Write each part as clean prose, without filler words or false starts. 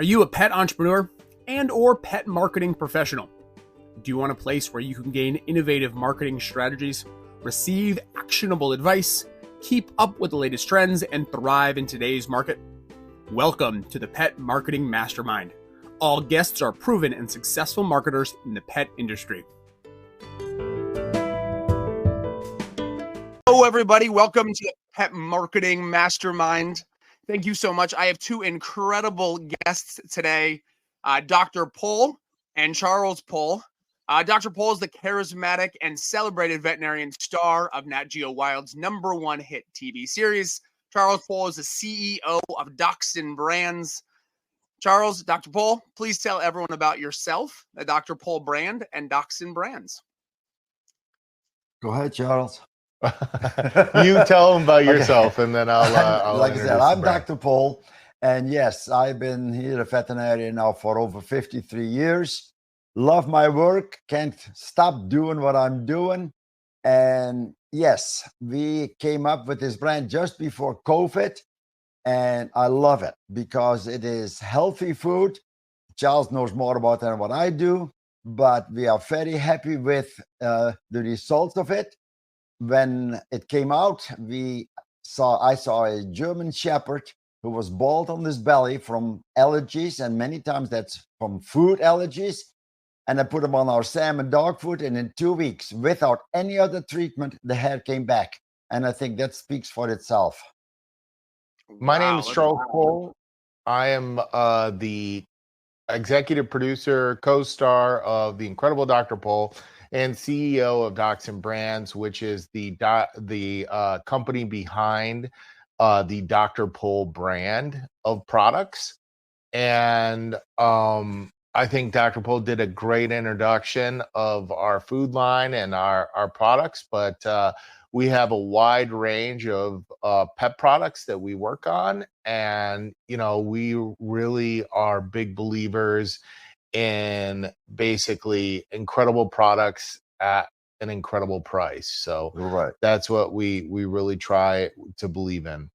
Are you a pet entrepreneur and or pet marketing professional? Do you want a place where you can gain innovative marketing strategies, receive actionable advice, keep up with the latest trends, and thrive in today's market? Welcome to the Pet Marketing Mastermind. All guests are proven and successful marketers in the pet industry. Hello, everybody. Welcome to the Pet Marketing Mastermind. Thank you so much. I have two incredible guests today, Dr. Pol and Charles Pol. Dr. Pol is the charismatic and celebrated veterinarian star of Nat Geo Wild's #1 hit TV series. Charles Pol is the CEO of Dachshund Brands. Charles, Dr. Pol, please tell everyone about yourself, the Dr. Pol brand, and Dachshund Brands. Go ahead, Charles. You tell them about yourself, and then I'll like I said, I'm Dr. Pol, and yes, I've been here a veterinarian now for over 53 years. Love my work, can't stop doing what I'm doing. And yes, we came up with this brand just before COVID, and I love it because it is healthy food. Charles knows more about that than what I do, but we are very happy with the results of it. When it came out, I saw a German Shepherd who was bald on his belly from allergies, and many times that's from food allergies. And I put him on our salmon dog food, and in 2 weeks, without any other treatment, the hair came back. And I think that speaks for itself. My name is Charles Pol. I am the executive producer, co-star of the incredible Dr. Pol, and CEO of Dachshund Brands, which is the company behind the Dr. Pol brand of products. And I think Dr. Pol did a great introduction of our food line and our products, but we have a wide range of pet products that we work on. And, you know, we really are big believers in basically incredible products at an incredible price. So Right. That's what we really try to believe in.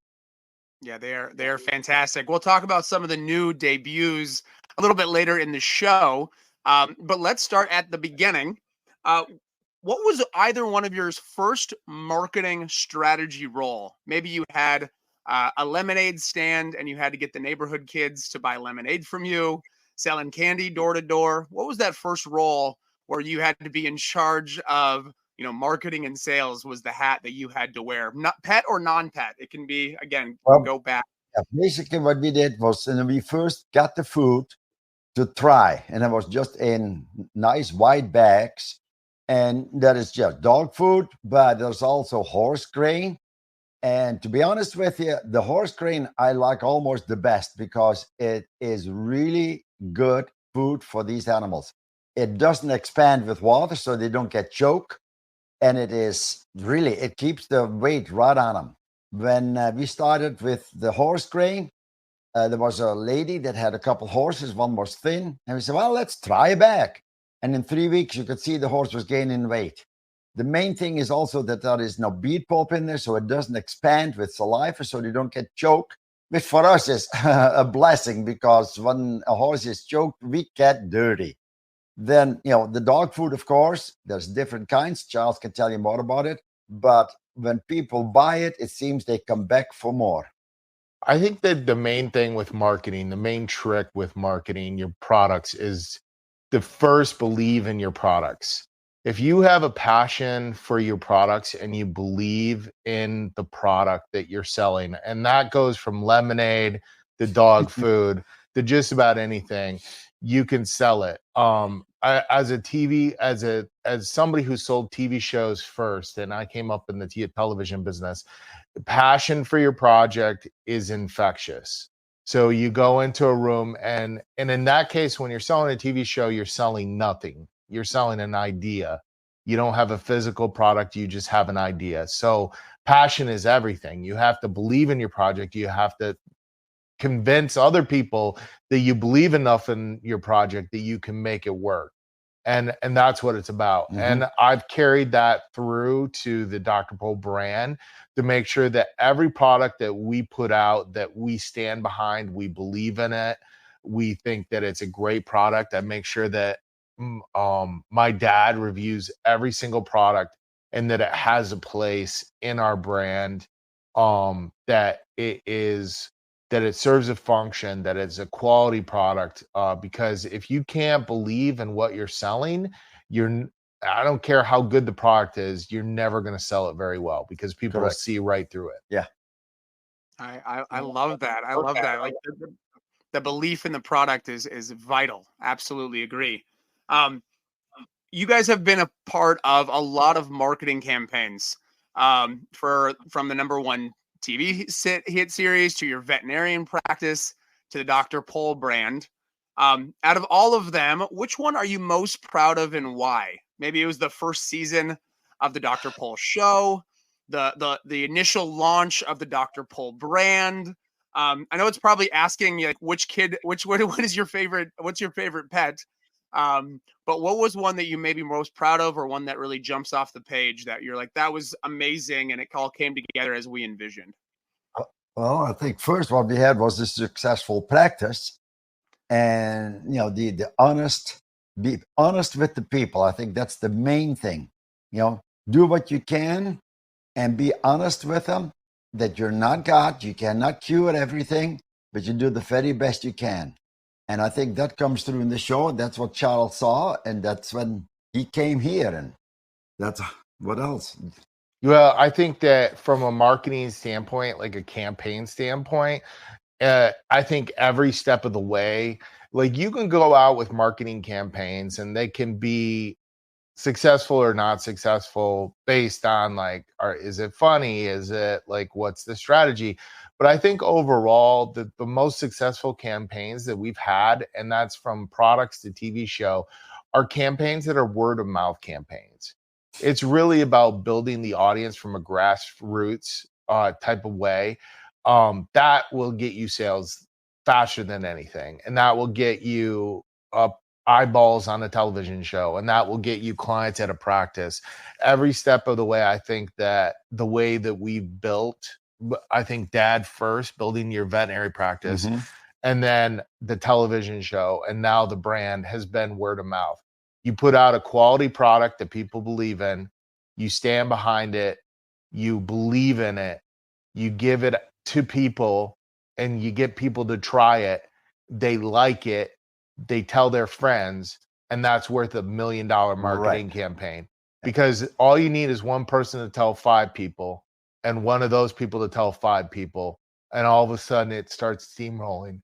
Yeah, they're fantastic. We'll talk about some of the new debuts a little bit later in the show, but let's start at the beginning. What was either one of your first marketing strategy role? Maybe you had a lemonade stand and you had to get the neighborhood kids to buy lemonade from you, selling candy door to door. What was that first role where you had to be in charge of, marketing and sales? Was the hat that you had to wear? Not pet or non-pet. It can be, again, go back. Yeah, basically what we did was, we first got the food to try, and it was just in nice white bags. And that is just dog food, but there's also horse grain. And to be honest with you, the horse grain I like almost the best because it is really good food for these animals. It doesn't expand with water, so they don't get choked. And it keeps the weight right on them. When we started with the horse grain, there was a lady that had a couple horses. One was thin. And we said, well, let's try a bag. And in 3 weeks, you could see the horse was gaining weight. The main thing is also that there is no beet pulp in there, so it doesn't expand with saliva, so they don't get choked, which for us is a blessing because when a horse is choked, we get dirty. Then, the dog food, of course, there's different kinds. Charles can tell you more about it. But when people buy it, it seems they come back for more. I think that the main thing with marketing, the main trick with marketing your products is to first believe in your products. If you have a passion for your products and you believe in the product that you're selling, and that goes from lemonade to dog food to just about anything, you can sell it. As somebody who sold TV shows first, and I came up in the television business, passion for your project is infectious. So you go into a room, and in that case, when you're selling a TV show, you're selling nothing. You're selling an idea. You don't have a physical product. You just have an idea. So passion is everything. You have to believe in your project. You have to convince other people that you believe enough in your project that you can make it work. And that's what it's about. Mm-hmm. And I've carried that through to the Dr. Pol brand to make sure that every product that we put out, that we stand behind, we believe in it, we think that it's a great product. I make sure that my dad reviews every single product and that it has a place in our brand, that it serves a function, that it's a quality product, because if you can't believe in what you're selling, I don't care how good the product is, you're never going to sell it very well because people will Correct. see right through it. Yeah. I love that. I love that. Like the belief in the product is vital. Absolutely agree. You guys have been a part of a lot of marketing campaigns, from the number one TV hit series to your veterinarian practice to the Dr. Pol brand. Out of all of them, which one are you most proud of and why? Maybe it was the first season of the Dr. Pol show, the initial launch of the Dr. Pol brand. I know it's probably asking you, like, what is your favorite? What's your favorite pet? But what was one that you may be most proud of, or one that really jumps off the page that you're like, that was amazing and it all came together as we envisioned? Well, I think first what we had was a successful practice, and the be honest with the people. I think that's the main thing. Do what you can and be honest with them that you're not God, you cannot cure everything, but you do the very best you can. And I think that comes through in the show. That's what Charles saw, and that's when he came here. And that's what else. Well, I think that from a marketing standpoint, like a campaign standpoint, I think every step of the way, like you can go out with marketing campaigns and they can be successful or not successful based on like, is it funny? Is it like, what's the strategy? But I think overall, the most successful campaigns that we've had, and that's from products to TV show, are campaigns that are word of mouth campaigns. It's really about building the audience from a grassroots type of way. That will get you sales faster than anything, and that will get you eyeballs on a television show, and that will get you clients at a practice. Every step of the way, I think that the way that we've built, I think dad first, building your veterinary practice, and then the television show, and now the brand has been word of mouth. You put out a quality product that people believe in, you stand behind it, you believe in it, you give it to people, and you get people to try it. They like it, they tell their friends, and that's worth $1 million marketing campaign. Because all you need is one person to tell 5 people, and one of those people to tell 5 people, and all of a sudden it starts steamrolling.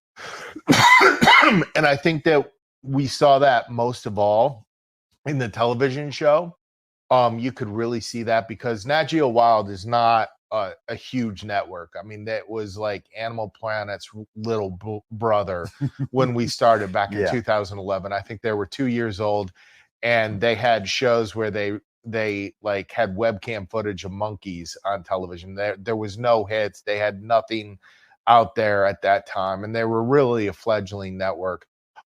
And I think that we saw that most of all in the television show. You could really see that because Nat Geo Wild is not a huge network. I mean, that was like Animal Planet's little brother when we started back in 2011. I think they were 2 years old, and they had shows where they like had webcam footage of monkeys on television. There was no hits. They had nothing out there at that time, and they were really a fledgling network.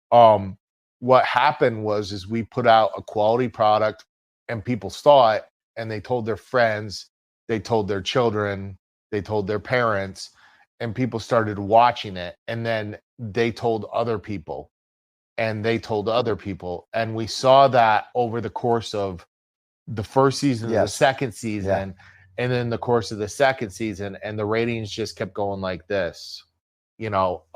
What happened is we put out a quality product, and people saw it, and they told their friends, they told their children, they told their parents, and people started watching it, and then they told other people, and they told other people, and we saw that over the course of the first season, the second season, and then the course of the second season, and the ratings just kept going like this,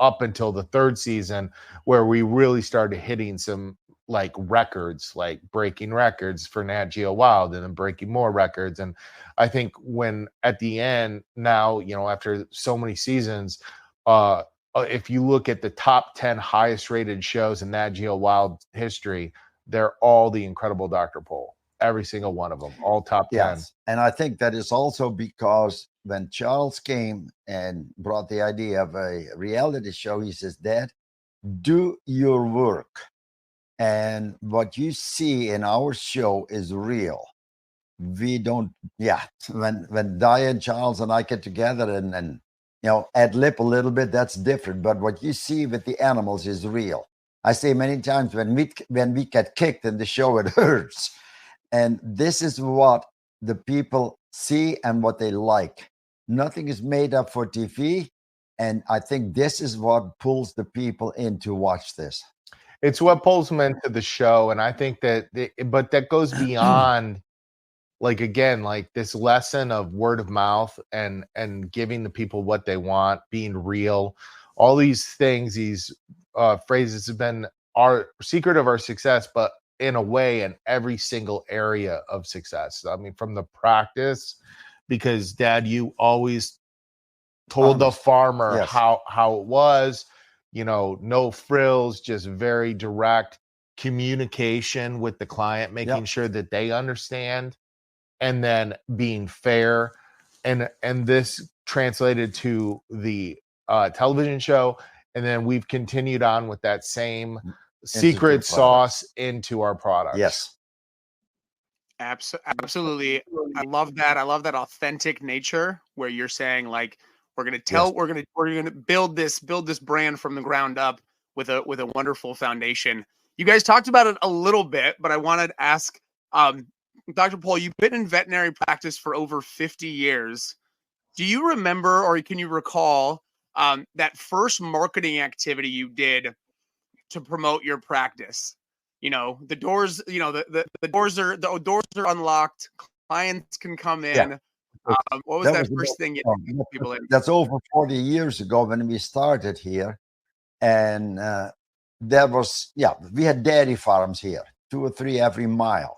up until the third season, where we really started hitting some like records, like breaking records for Nat Geo Wild, and then breaking more records. And I think when at the end now, after so many seasons, if you look at the top 10 highest rated shows in Nat Geo Wild history, they're all the Incredible Dr. Pol. Every single one of them, all top 10. Yes. And I think that is also because when Charles came and brought the idea of a reality show, he says, Dad, do your work. And what you see in our show is real. We don't, when Diane, Charles, and I get together and ad lib a little bit, that's different. But what you see with the animals is real. I say many times when we get kicked in the show, it hurts. And this is what the people see and what they like. Nothing is made up for TV. And I think this is what pulls the people in to watch this. It's what pulls them into the show. And I think that, but that goes beyond, like, again, like this lesson of word of mouth and giving the people what they want, being real, all these things, these phrases have been our secret of our success, but in a way, in every single area of success. I mean, from the practice, because Dad, you always told the farmer Yes. how it was, you know, no frills, just very direct communication with the client, making sure that they understand, and then being fair. And this translated to the television show, and then we've continued on with that same secret sauce into our products. Yes. Absolutely. I love that. I love that authentic nature where you're saying, like, we're going to tell, we're going to build this brand from the ground up with a wonderful foundation. You guys talked about it a little bit, but I wanted to ask, Dr. Pol, you've been in veterinary practice for over 50 years. Do you remember, or can you recall, that first marketing activity you did to promote your practice? You know, the doors, you know, the doors are unlocked. Clients can come in. What was that first thing you did people in? That's over 40 years ago when we started here. And there was, we had dairy farms here, 2 or 3 every mile.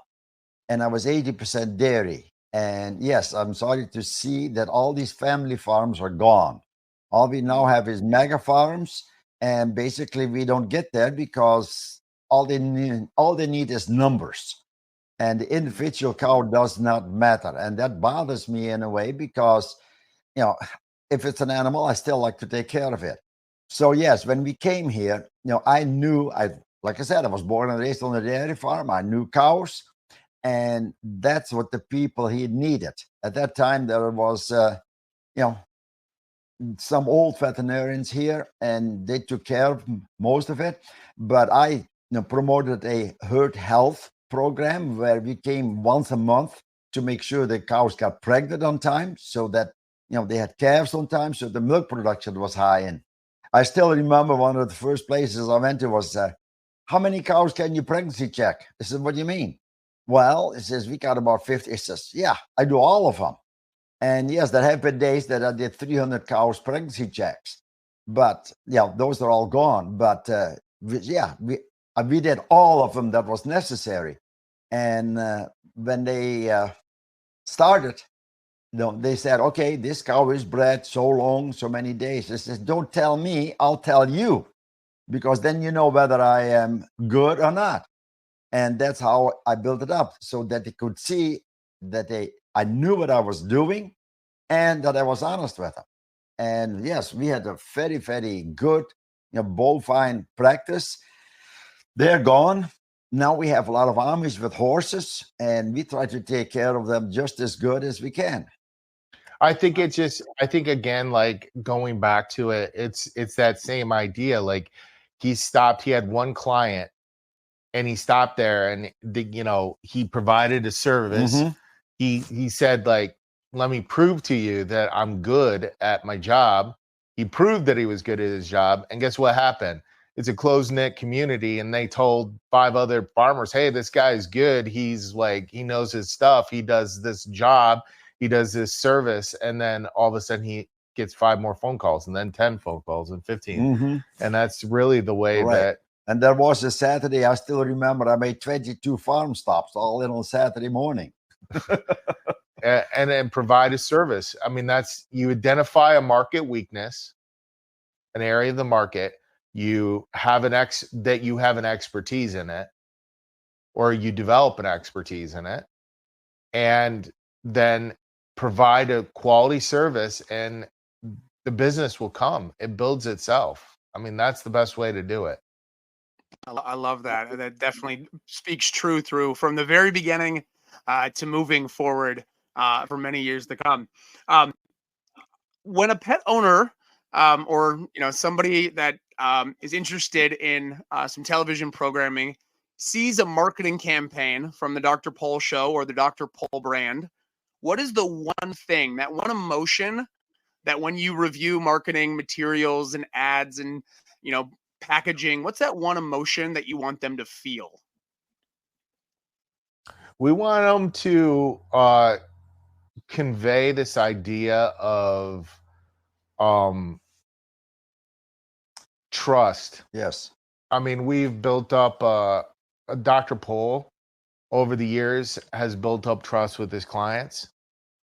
And I was 80% dairy. And yes, I'm sorry to see that all these family farms are gone. All we now have is mega farms. And basically we don't get there because all they need is numbers. And the individual cow does not matter. And that bothers me in a way because, you know, if it's an animal, I still like to take care of it. So yes, when we came here, you know, I knew, like I said, I was born and raised on a dairy farm. I knew cows, and that's what the people here needed. At that time, there was, you know, some old veterinarians here, and they took care of most of it. But I, promoted a herd health program where we came once a month to make sure the cows got pregnant on time, so that they had calves on time, so the milk production was high. And I still remember one of the first places I went to was, how many cows can you pregnancy check? I said, what do you mean? Well, it says, we got about 50. It says, yeah, I do all of them. And yes, there have been days that I did 300 cows pregnancy checks. But those are all gone. But we did all of them that was necessary. And when they started, they said, okay, this cow is bred so long, so many days. I said, don't tell me, I'll tell you, because then you know whether I am good or not. And that's how I built it up, so that they could see that I knew what I was doing and that I was honest with them. And yes, we had a very, very good bovine practice. They're gone. Now we have a lot of Amish with horses, and we try to take care of them just as good as we can. I think again, like going back to it, it's that same idea. Like he had one client and he stopped there, and he provided a service. Mm-hmm. He said, like, let me prove to you that I'm good at my job. He proved that he was good at his job. And guess what happened? It's a close-knit community, and they told 5 other farmers, hey, this guy is good. He's like, he knows his stuff. He does this job. He does this service. And then all of a sudden he gets 5 more phone calls, and then 10 phone calls, and 15. Mm-hmm. And that's really the way that. And there was a Saturday, I still remember, I made 22 farm stops all in on Saturday morning. And then provide a service. I mean, you identify a market weakness, an area of the market. You have an expertise in it, or you develop an expertise in it, and then provide a quality service, and the business will come. It builds itself. I mean, that's the best way to do it. I love that. That definitely speaks true through from the very beginning to moving forward for many years to come. When a pet owner or somebody that is interested in some television programming sees a marketing campaign from the Dr. Pol show or the Dr. Pol brand, what is the one thing, that one emotion that when you review marketing materials and ads and, packaging, what's that one emotion that you want them to feel? We want them to convey this idea of trust. Yes. I mean, we've built up Dr. Pol over the years has built up trust with his clients.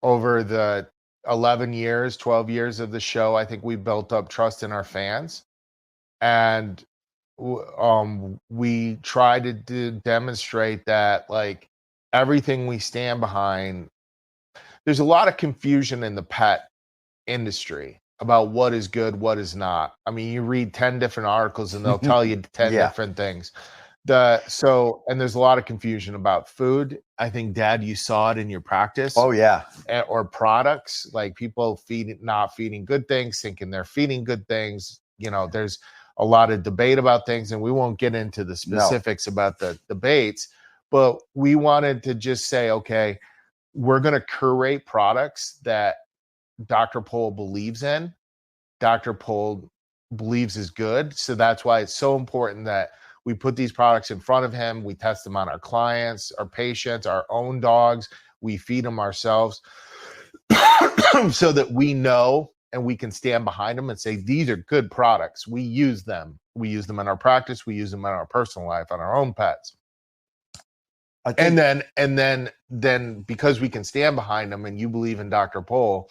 Over the 11 years, 12 years of the show, I think we built up trust in our fans. And we try to demonstrate that, like, everything we stand behind. There's a lot of confusion in the pet industry about what is good, what is not. I mean, you read 10 different articles and they'll tell you 10 Yeah. different things. And there's a lot of confusion about food. I think, Dad, you saw it in your practice. Oh yeah. Or products, like people not feeding good things, thinking they're feeding good things. There's a lot of debate about things, and we won't get into the specifics about the debates, but we wanted to just say, okay, we're going to curate products that Dr. Pol believes in, Dr. Pol believes is good. So that's why it's so important that we put these products in front of him. We test them on our clients, our patients, our own dogs. We feed them ourselves so that we know and we can stand behind them and say, these are good products. We use them. We use them in our practice. We use them in our personal life, on our own pets. And then because we can stand behind them and you believe in Dr. Pol,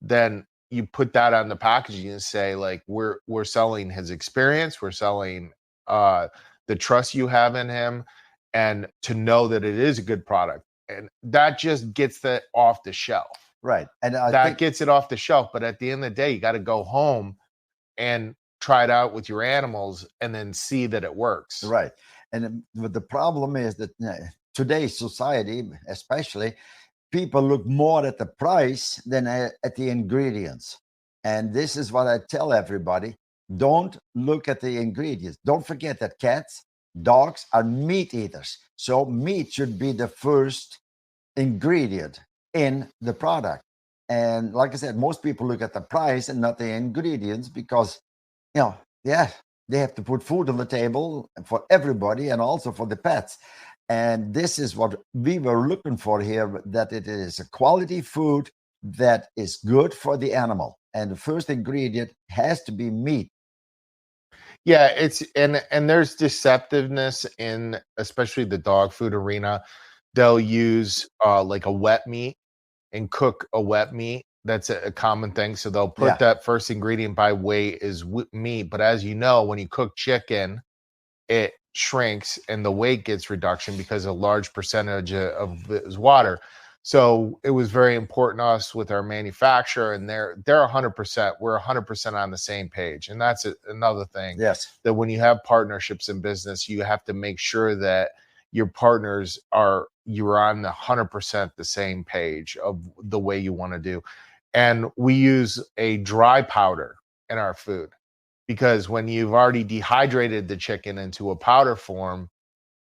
then you put that on the packaging and say, like, we're selling his experience. We're selling the trust you have in him, and to know that it is a good product. And that just gets that off the shelf. Right. And that gets it off the shelf. But at the end of the day, you got to go home and try it out with your animals and then see that it works. Right. And the problem is that today's society, especially, people look more at the price than at the ingredients. And this is what I tell everybody. Don't look at the ingredients. Don't forget that cats, dogs are meat eaters. So meat should be the first ingredient in the product. And like I said, most people look at the price and not the ingredients because, they have to put food on the table for everybody and also for the pets. And this is what we were looking for here, that it is a quality food that is good for the animal. And the first ingredient has to be meat. Yeah, it's and there's deceptiveness in especially the dog food arena. They'll use like a wet meat and cook a wet meat. That's a common thing. So they'll put that first ingredient by weight is meat. But as you know, when you cook chicken, it shrinks and the weight gets reduction because a large percentage of it is water. So it was very important to us with our manufacturer, and they're 100%. We're 100% on the same page, and that's another thing. Yes, that when you have partnerships in business, you have to make sure that your partners you're on the 100% the same page of the way you want to do. And we use a dry powder in our food, because when you've already dehydrated the chicken into a powder form,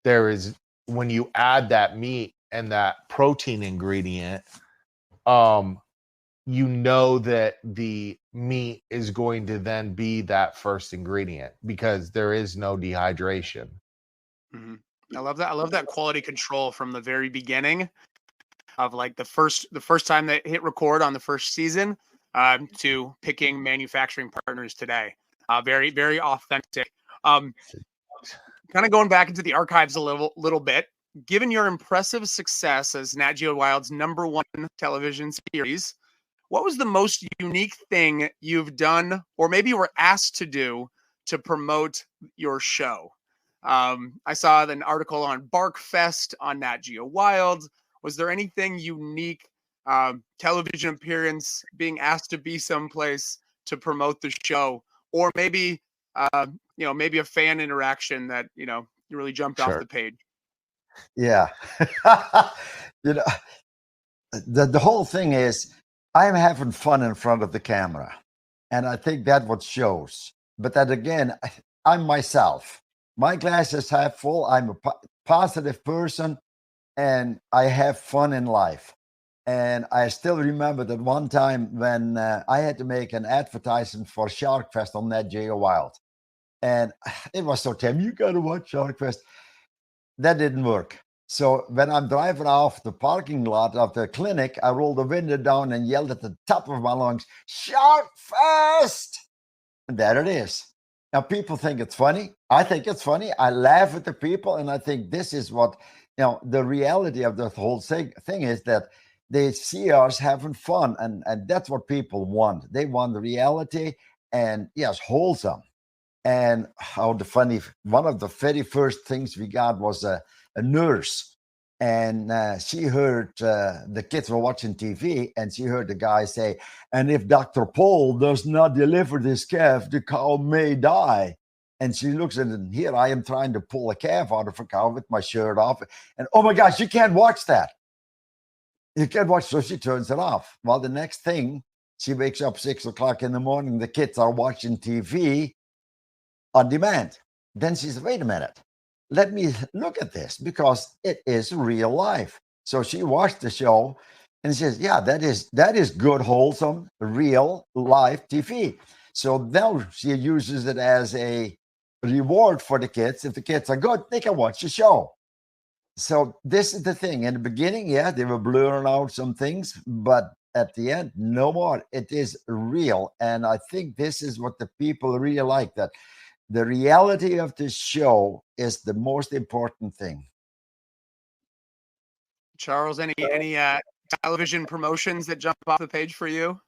when you add that meat and that protein ingredient, you know that the meat is going to then be that first ingredient because there is no dehydration. Mm-hmm. I love that. I love that quality control from the very beginning of like the first time that hit record on the first season to picking manufacturing partners today. Very, very authentic. Kind of going back into the archives a little bit. Given your impressive success as Nat Geo Wild's #1 television series, what was the most unique thing you've done, or maybe you were asked to do, to promote your show? I saw an article on BarkFest on Nat Geo Wild. Was there anything unique, television appearance, being asked to be someplace to promote the show, or maybe maybe a fan interaction that you really jumped off the page? Yeah. The whole thing is I'm having fun in front of the camera, and I think that what shows. But that again, I'm myself. My glass is half full. I'm a positive person, and I have fun in life. And I still remember that one time when I had to make an advertisement for Shark Fest on Nat Geo Wild. And it was so Tim, you got to watch Shark Fest. That didn't work. So when I'm driving off the parking lot of the clinic, I rolled the window down and yelled at the top of my lungs, Shark Fest! And there it is. Now, people think it's funny. I think it's funny. I laugh at the people, and I think this is what, the reality of the whole thing is that they see us having fun, and that's what people want. They want the reality, and yes, wholesome. And how one of the very first things we got was a nurse. And she heard the kids were watching TV, and she heard the guy say, and if Dr. Pol does not deliver this calf, the cow may die. And she looks at it, and here I am trying to pull a calf out of a cow with my shirt off. And oh my gosh, you can't watch that. You can't watch. So she turns it off. Well, the next thing, she wakes up 6 o'clock in the morning. The kids are watching TV on demand. Then she says, wait a minute, let me look at this because it is real life. So she watched the show and says, yeah, that is good, wholesome, real life TV. So now she uses it as a reward for the kids. If the kids are good, they can watch the show. So this is the thing. In the beginning, yeah, they were blurring out some things, but at the end, no more. It is real. And I think this is what the people really like, that the reality of this show is the most important thing. Charles, any television promotions that jump off the page for you?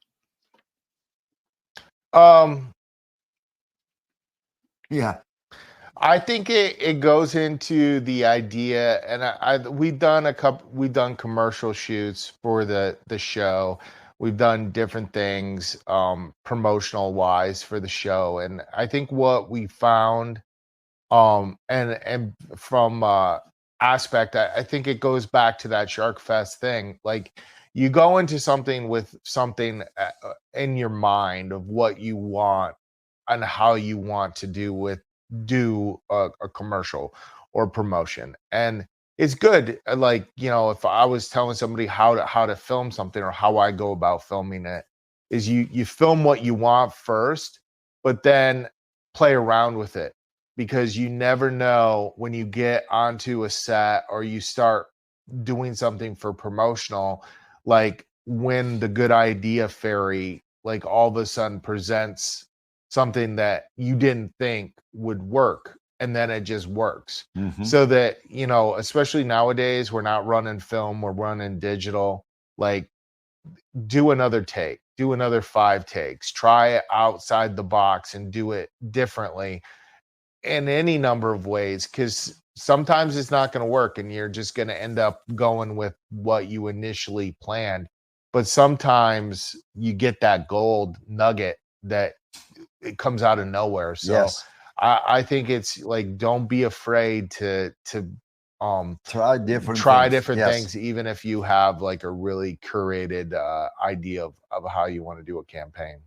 Yeah. I think it goes into the idea, and we've done commercial shoots for the show. We've done different things promotional wise for the show, and I think what we found and from aspect, I think it goes back to that Shark Fest thing. Like, you go into something with something in your mind of what you want and how you want to do a commercial or promotion, and it's good. Like, if I was telling somebody how to film something, or how I go about filming it, is you film what you want first, but then play around with it, because you never know when you get onto a set or you start doing something for promotional, like when the good idea fairy, like, all of a sudden presents something that you didn't think would work, and then it just works. Mhm. So that, especially nowadays, we're not running film, we're running digital. Like, do another take, do another 5 takes, try it outside the box and do it differently in any number of ways, because sometimes it's not going to work and you're just going to end up going with what you initially planned. But sometimes you get that gold nugget that it comes out of nowhere. So Yes. I think it's like, don't be afraid to Try different Yes. things, even if you have like a really curated idea of how you want to do a campaign.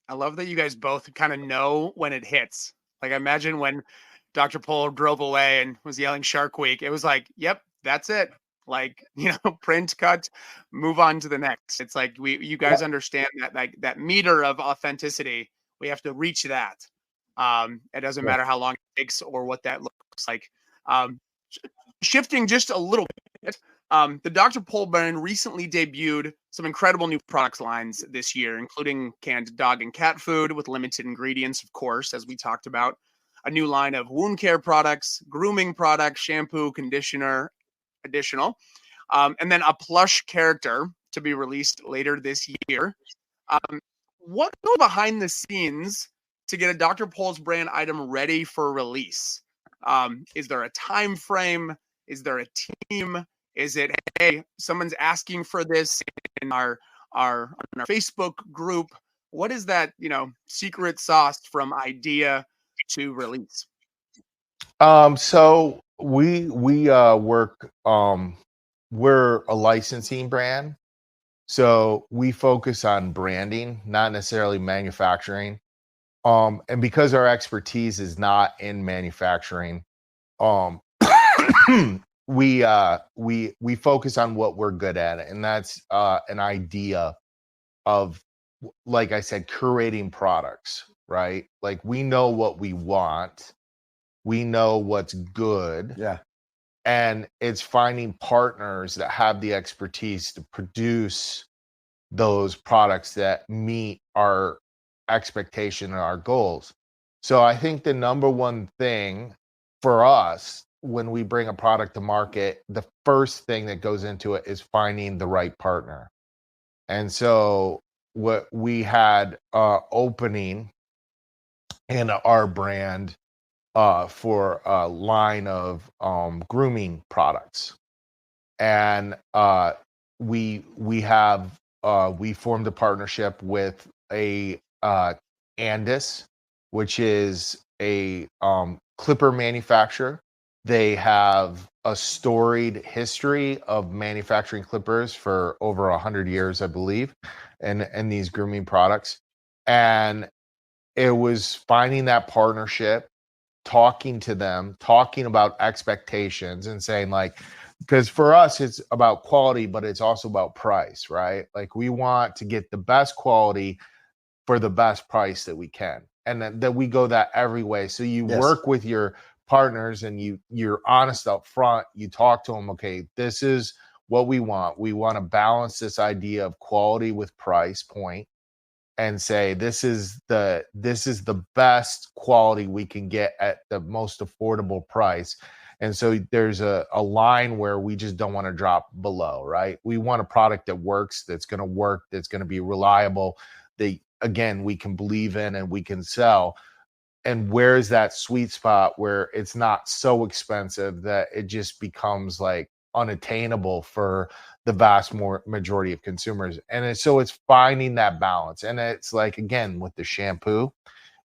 I love that you guys both kind of know when it hits. Like, I imagine when Dr. Pol drove away and was yelling Shark Week, it was like, yep, that's it. Like, print, cut, move on to the next. It's like you guys understand that, like, that meter of authenticity, we have to reach that. It doesn't matter how long it takes or what that looks like. Shifting just a little bit, the Dr. Pol brand recently debuted some incredible new products lines this year, including canned dog and cat food with limited ingredients, of course, as we talked about, a new line of wound care products, grooming products, shampoo, conditioner, additional, and then a plush character to be released later this year. What goes behind the scenes to get a Dr. Pol's brand item ready for release? Is there a time frame? Is there a team? Is it, hey, someone's asking for this in our Facebook group? What is that, secret sauce from idea to release? So we work, we're a licensing brand. So we focus on branding, not necessarily manufacturing. And because our expertise is not in manufacturing, we focus on what we're good at, and that's an idea of, like I said, curating products, right? Like, we know what we want, we know what's good, Yeah. and it's finding partners that have the expertise to produce those products that meet our expectation and our goals. So I think the number one thing for us when we bring a product to market, the first thing that goes into it is finding the right partner. And so what we had opening in our brand for a line of grooming products. And we have we formed a partnership with a Andis, which is a clipper manufacturer. They have a storied history of manufacturing clippers for over 100 years, I believe, and these grooming products. And it was finding that partnership, talking to them, talking about expectations, and saying, like, because for us it's about quality, but it's also about price, right? Like, we want to get the best quality for the best price that we can, and that we go that every way. So you Yes. work with your partners, and you're honest up front. You talk to them, okay, this is what we want. We want to balance this idea of quality with price point, and say this is the best quality we can get at the most affordable price. And so there's a line where we just don't want to drop below, right? We want a product that works, that's going to work, that's going to be reliable, that, again, we can believe in and we can sell. And where's that sweet spot where it's not so expensive that it just becomes like unattainable for the vast majority of consumers. And so it's finding that balance. And it's like, again, with the shampoo,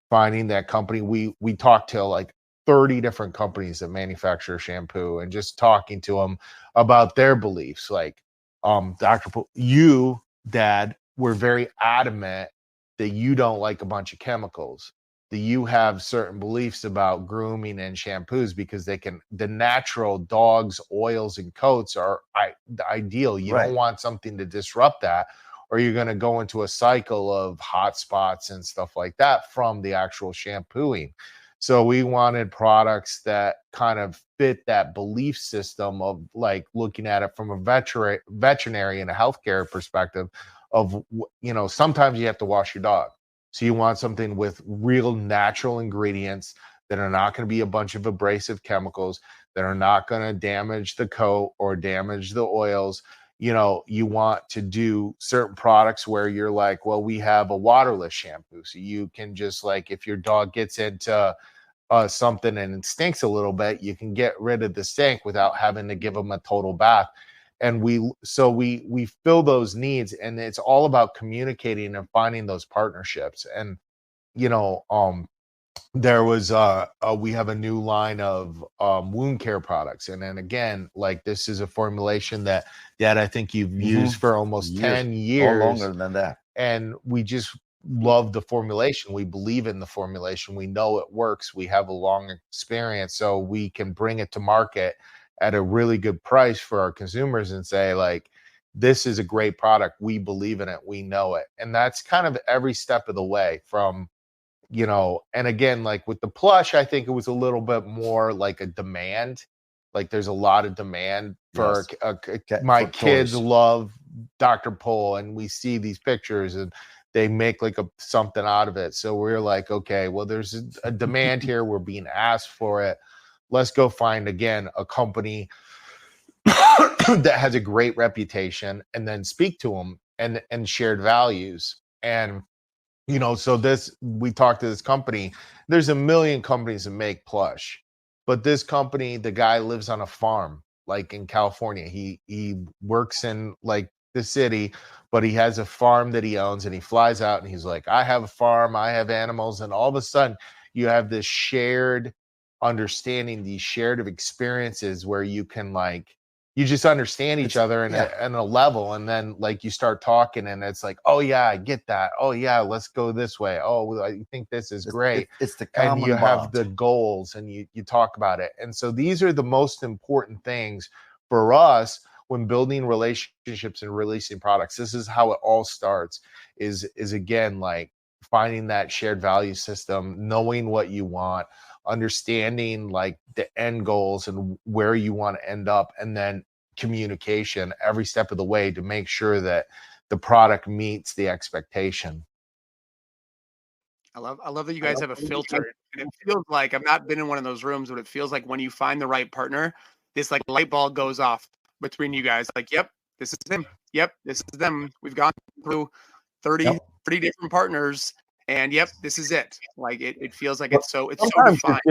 finding that company. We talked to like 30 different companies that manufacture shampoo, and just talking to them about their beliefs. Like, Dr. Pol, you, Dad, were very adamant that you don't like a bunch of chemicals, that you have certain beliefs about grooming and shampoos because the natural dogs, oils, and coats are the ideal. You Right. don't want something to disrupt that, or you're going to go into a cycle of hot spots and stuff like that from the actual shampooing. So we wanted products that kind of fit that belief system of, like, looking at it from a veterinary and a healthcare perspective of, sometimes you have to wash your dog. So you want something with real natural ingredients that are not going to be a bunch of abrasive chemicals, that are not going to damage the coat or damage the oils. You want to do certain products where you're like, well, we have a waterless shampoo. So you can just, like, if your dog gets into something and it stinks a little bit, you can get rid of the stink without having to give them a total bath. And we fill those needs, and it's all about communicating and finding those partnerships. And there was we have a new line of wound care products, and then again, like, this is a formulation that, Dad, I think you've used for almost 10 years, or longer than that. and we just love the formulation. We believe in the formulation. We know it works. We have a long experience, so we can bring it to market at a really good price for our consumers and say, like, this is a great product. We believe in it. We know it. And that's kind of every step of the way from, and again, like with the plush, I think it was a little bit more like a demand. Like, there's a lot of demand for my kids toys. love Dr. Pol, and we see these pictures and they make like something out of it. So we're like, okay, well, there's a demand here. We're being asked for it. Let's go find, again, a company that has a great reputation, and then speak to them and shared values. And so we talked to this company. There's a million companies that make plush, but this company, the guy lives on a farm, like in California. He works in like the city, but he has a farm that he owns, and he flies out and he's like, I have a farm, I have animals. And all of a sudden you have this shared understanding, these shared experiences where you can, like, you just understand each other in a level, and then like you start talking and it's like, oh yeah, I get that. Oh yeah, let's go this way. Oh, I think this is great. It's the common and you have bond. the goals and you talk about it. And so these are the most important things for us when building relationships and releasing products. This is how it all starts, is again, like finding that shared value system, knowing what you want, understanding like the end goals and where you want to end up, and then communication every step of the way to make sure that the product meets the expectation. I love that you guys have a filter, and it feels like I've not been in one of those rooms, but it feels like when you find the right partner, this like light bulb goes off between you guys. Like, yep, this is them. Yep, this is them. We've gone through 30 different partners, and yep, this is it. Like it feels like it's so defined.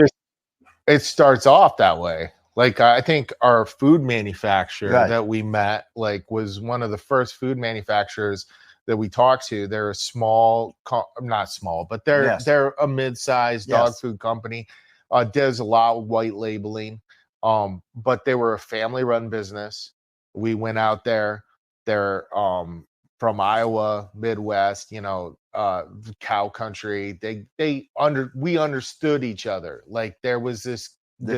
It starts off that way. Like I think our food manufacturer that we met, like, was one of the first food manufacturers that we talked to. They're a small, not small, but they're a mid-sized dog food company. Does a lot of white labeling, but they were a family-run business. We went out there. They're from Iowa, Midwest, cow country. We understood each other. Like there was this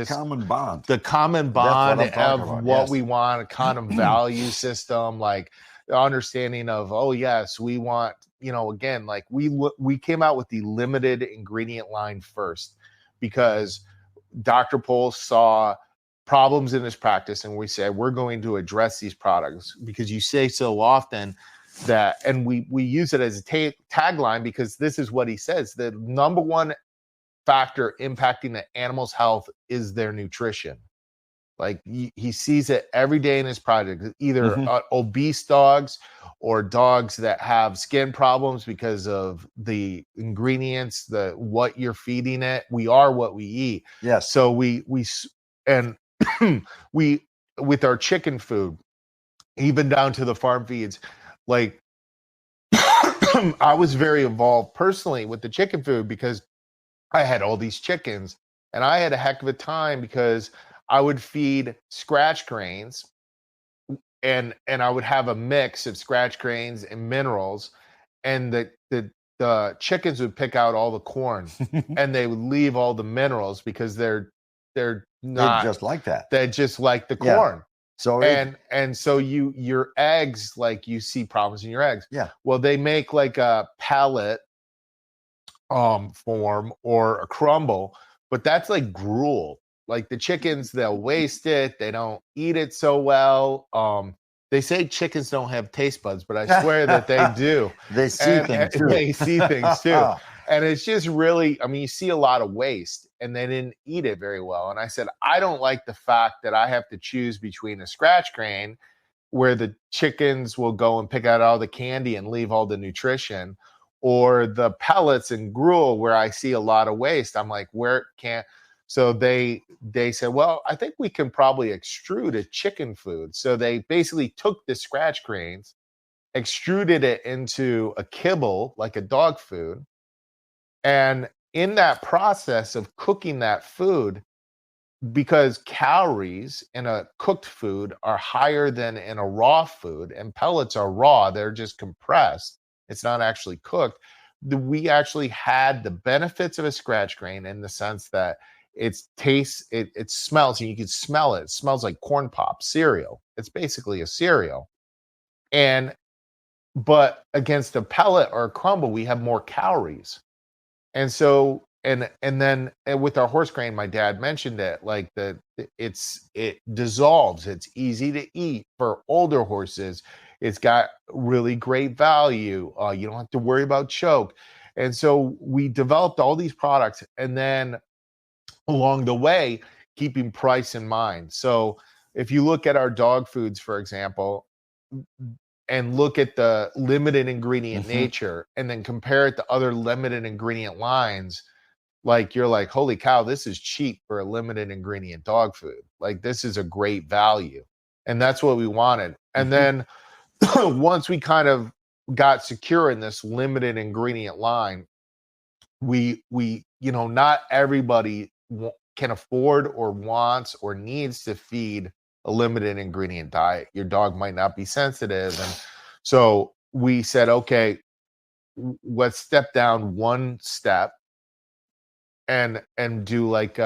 common bond. The common bond of what we want, a common value system, like the understanding of, oh yes, we want, again, like we came out with the limited ingredient line first because Dr. Pol saw problems in his practice, and we said we're going to address these products because you say so often that, and we use it as a tagline because this is what he says: the number one factor impacting the animal's health is their nutrition. Like he sees it every day in his project, either obese dogs or dogs that have skin problems because of the ingredients, what you're feeding it. We are what we eat. Yes. So we with our chicken food, even down to the farm feeds, like I was very involved personally with the chicken food because I had all these chickens, and I had a heck of a time because I would feed scratch grains, and I would have a mix of scratch grains and minerals, and the chickens would pick out all the corn and they would leave all the minerals because they're not just like that. They just like the corn. So so your eggs, like you see problems in your eggs. Yeah. Well, they make like a pellet form or a crumble, but that's like gruel. Like the chickens, they'll waste it. They don't eat it so well. They say chickens don't have taste buds, but I swear that they do. They see things too. They see things too. And it's just really, I mean, you see a lot of waste, and they didn't eat it very well. And I said, I don't like the fact that I have to choose between a scratch grain where the chickens will go and pick out all the candy and leave all the nutrition, or the pellets and gruel where I see a lot of waste. I'm like, so they said, well, I think we can probably extrude a chicken food. So they basically took the scratch grains, extruded it into a kibble, like a dog food. And in that process of cooking that food, because calories in a cooked food are higher than in a raw food, and pellets are raw, they're just compressed, it's not actually cooked, we actually had the benefits of a scratch grain in the sense that it tastes, it smells, and you can smell it. It smells like corn pop cereal. It's basically a cereal. But against a pellet or a crumble, we have more calories. And so, and then with our horse grain, my dad mentioned it, like it dissolves. It's easy to eat for older horses. It's got really great value. You don't have to worry about choke. And so we developed all these products, and then along the way, keeping price in mind. So if you look at our dog foods, for example, and look at the limited ingredient nature, and then compare it to other limited ingredient lines, like you're like, holy cow, this is cheap for a limited ingredient dog food. Like this is a great value. And that's what we wanted. And then once we kind of got secure in this limited ingredient line, we not everybody can afford or wants or needs to feed a limited ingredient diet. Your dog might not be sensitive. And so we said, okay, let's step down one step and do like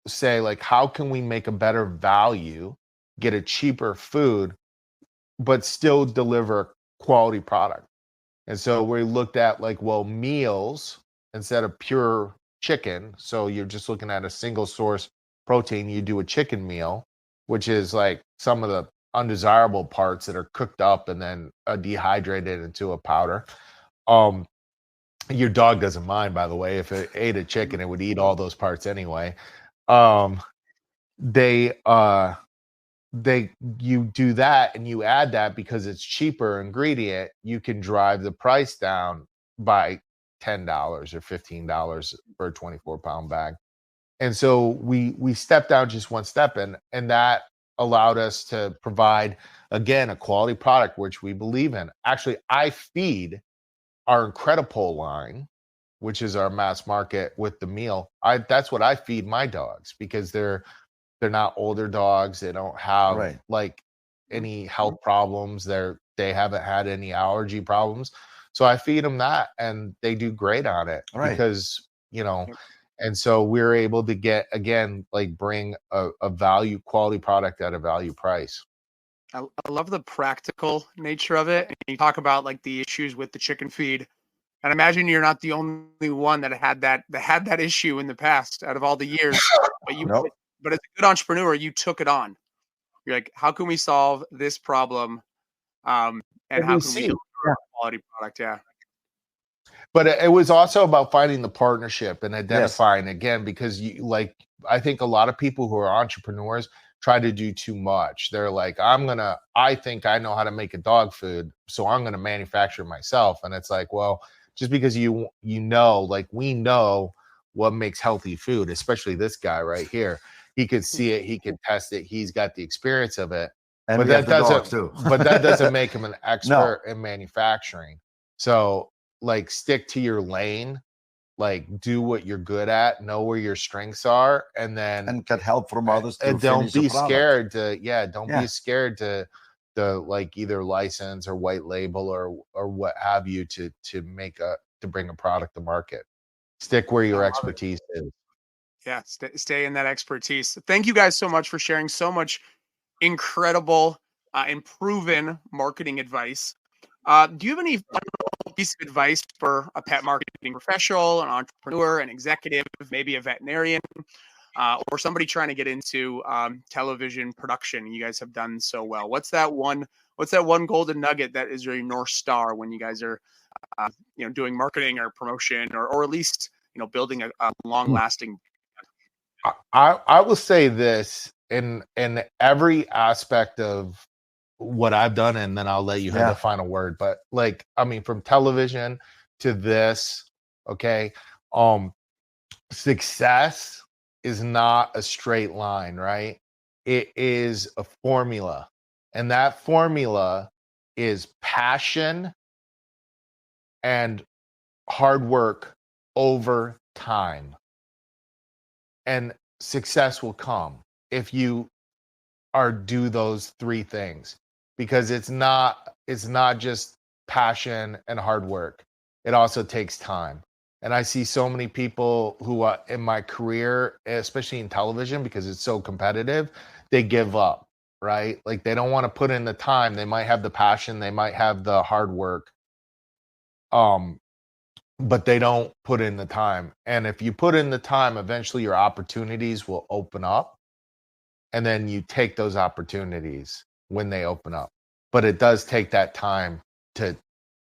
say like, how can we make a better value, get a cheaper food, but still deliver quality product? And so we looked at like, well, meals instead of pure chicken. So you're just looking at a single source protein. You do a chicken meal, which is like some of the undesirable parts that are cooked up and then dehydrated into a powder. Your dog doesn't mind, by the way. If it ate a chicken, it would eat all those parts anyway. Um, they you do that and you add that because it's cheaper ingredient, you can drive the price down by $10 or $15 for a 24-pound bag. And so we stepped down just one step, and that allowed us to provide, again, a quality product which we believe in. Actually, I feed our Incredi-Pol line, which is our mass market with the meal. That's what I feed my dogs because they're not older dogs. They don't have like any health problems. They haven't had any allergy problems. So I feed them that and they do great on it because, you know, and so we're able to get, again, like bring a value quality product at a value price. I love the practical nature of it. And you talk about like the issues with the chicken feed. And I imagine you're not the only one that had that issue in the past out of all the years, but but as a good entrepreneur, you took it on. You're like, how can we solve this problem? And how can we deliver a quality product? Yeah. But it was also about finding the partnership and identifying again, because I think a lot of people who are entrepreneurs try to do too much. They're like, I think I know how to make a dog food, so I'm going to manufacture it myself. And it's like, well, just because you know, like we know what makes healthy food, especially this guy right here. He could see it, he can test it, he's got the experience of it. And but that doesn't make him an expert in manufacturing. So like stick to your lane, like do what you're good at, know where your strengths are, and get help from others. And don't be scared to be scared to like either license or white label or what have you to bring a product to market. Stick where your expertise is. Yeah, stay in that expertise. Thank you guys so much for sharing so much incredible and proven marketing advice. Do you have any final piece of advice for a pet marketing professional, an entrepreneur, an executive, maybe a veterinarian, or somebody trying to get into television production? You guys have done so well. What's that one golden nugget that is your North Star when you guys are doing marketing or promotion or at least building a long-lasting? I will say this in every aspect of what I've done, and then I'll let you have the final word. But like, I mean, from television to this, okay, success is not a straight line, right? It is a formula, and that formula is passion and hard work over time. And success will come if you do those three things, because it's not just passion and hard work. It also takes time. And I see so many people who in my career, especially in television, because it's so competitive, they give up, right? Like they don't want to put in the time. They might have the passion, they might have the hard work, but they don't put in the time. And if you put in the time, eventually your opportunities will open up, and then you take those opportunities when they open up. But it does take that time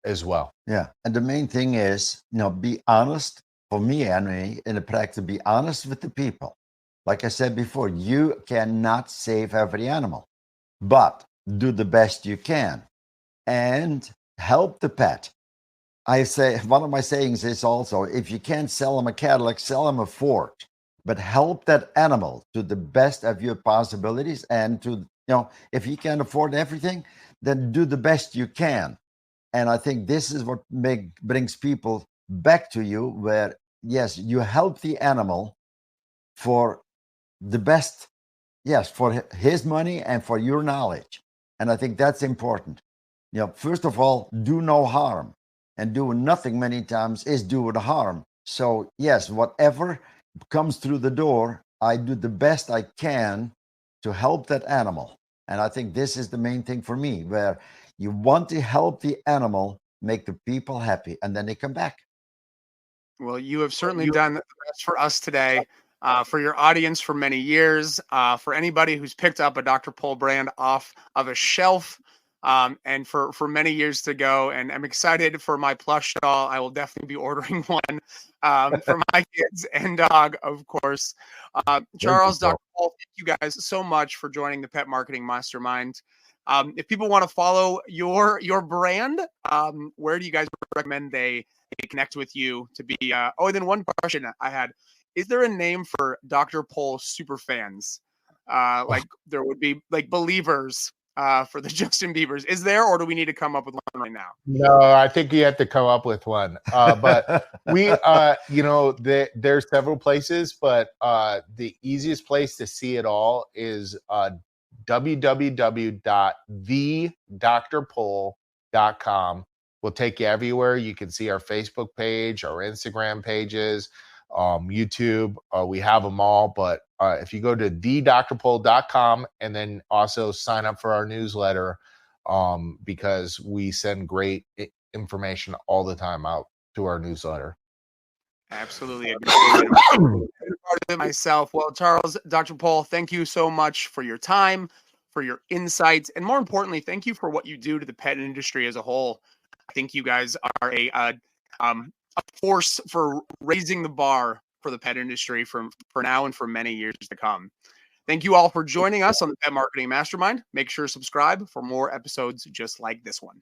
as well. Yeah. And the main thing is, be honest. For me, anyway, in the practice, be honest with the people. Like I said before, you cannot save every animal, but do the best you can and help the pet. I say, one of my sayings is also, if you can't sell them a Cadillac, sell them a Ford, but help that animal to the best of your possibilities. And if you can't afford everything, then do the best you can. And I think this is what brings people back to you, where, yes, you help the animal for the best Yes, for his money and for your knowledge. And I think that's important. First of all, do no harm. And doing nothing many times is doing harm. So, yes, whatever comes through the door, I do the best I can to help that animal. And I think this is the main thing for me, where you want to help the animal make the people happy, and then they come back. Well, you have certainly done the best for us today, for your audience for many years, for anybody who's picked up a Dr. Pol brand off of a shelf, and for many years to go. And I'm excited for my plush doll. I will definitely be ordering one for my kids and dog, of course. Charles, Dr. Pol, thank you guys so much for joining the Pet Marketing Mastermind. If people want to follow your brand, where do you guys recommend they connect with you to be? And then one question I had: is there a name for Dr. Pol super fans? Like there would be like believers for the Justin Biebers. Is there, or do we need to come up with one right now? No, I think you have to come up with one. But we, there's several places, but the easiest place to see it all is www.thedrpol.com. We'll take you everywhere. You can see our Facebook page, our Instagram pages, YouTube. We have them all. But if you go to thedrpol.com and then also sign up for our newsletter, because we send great information all the time out to our newsletter. Absolutely agree. Myself. Well, Charles, Dr. Pol, thank you so much for your time, for your insights, and more importantly, thank you for what you do to the pet industry as a whole. I think you guys are a force for raising the bar for the pet industry for now and for many years to come. Thank you all for joining us on the Pet Marketing Mastermind. Make sure to subscribe for more episodes just like this one.